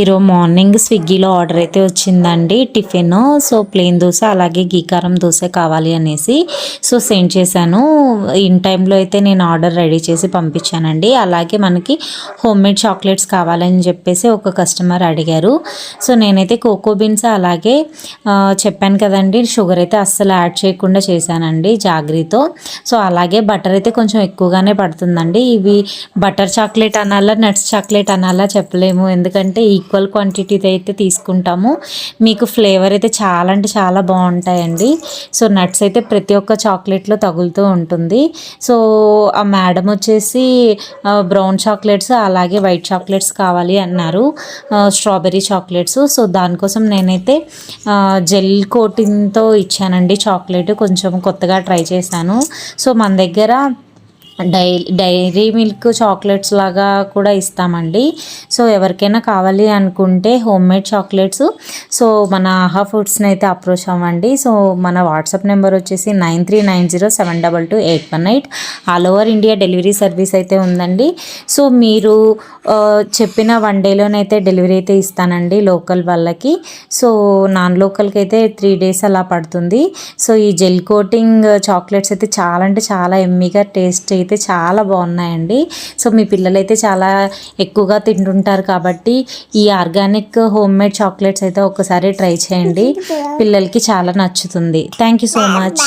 ఈరోజు మార్నింగ్ స్విగ్గీలో ఆర్డర్ అయితే వచ్చిందండి టిఫిన్. సో ప్లెయిన్ దోశ అలాగే గీకారం దోశ కావాలి అనేసి సో సెండ్ చేశాను. ఇన్ టైంలో అయితే నేను ఆర్డర్ రెడీ చేసి పంపించానండి. అలాగే మనకి హోమ్ మేడ్ చాక్లెట్స్ కావాలని చెప్పేసి ఒక కస్టమర్ అడిగారు. సో నేనైతే కోకో బీన్స్ అలాగే చెప్పాను కదండి, షుగర్ అయితే అస్సలు యాడ్ చేయకుండా చేశానండి జాగ్రీతో. సో అలాగే బటర్ అయితే కొంచెం ఎక్కువగానే పడుతుందండి. ఇవి బటర్ చాక్లెట్ అనాలా నట్స్ చాక్లెట్ అనాలా చెప్పలేము, ఎందుకంటే ఈక్వల్ క్వాంటిటీ అయితే తీసుకుంటాము. మీకు ఫ్లేవర్ అయితే చాలా అంటే చాలా బాగుంటాయండి. సో నట్స్ అయితే ప్రతి ఒక్క చాక్లెట్లో తగులుతూ ఉంటుంది. సో ఆ మేడం వచ్చేసి బ్రౌన్ చాక్లెట్స్ అలాగే వైట్ చాక్లెట్స్ కావాలి అన్నారు, స్ట్రాబెర్రీ చాక్లెట్స్. సో దానికోసం నేనైతే జెల్ కోటింగ్తో ఇచ్చానండి చాక్లెట్. కొంచెం కొత్తగా ట్రై చేశాను. సో మన దగ్గర డైరీ మిల్క్ చాక్లెట్స్ లాగా కూడా ఇస్తామండి. సో ఎవరికైనా కావాలి అనుకుంటే హోమ్ మేడ్ చాక్లెట్స్ సో మన ఆహా ఫుడ్స్ని అయితే అప్రోచ్ అవ్వండి. సో మన వాట్సాప్ నెంబర్ వచ్చేసి 9390722818. All over India delivery service అయితే ఉందండి. సో మీరు చెప్పిన 1 డేలోనైతే డెలివరీ అయితే ఇస్తానండి లోకల్ వాళ్ళకి. సో నాన్ లోకల్కి అయితే 3 డేస్ అలా పడుతుంది. సో ఈ జెల్ కోటింగ్ చాక్లెట్స్ అయితే చాలా అంటే చాలా ఎమ్మీగా టేస్ట్ అయితే చాలా బాగున్నాయండి. సో మీ పిల్లలు అయితే చాలా ఎక్కువగా తింటుంటారు కాబట్టి ఈ ఆర్గానిక్ హోమ్ మేడ్ చాక్లెట్స్ అయితే ఒకసారి ట్రై చేయండి, పిల్లలకి చాలా నచ్చుతుంది. Thank you so much.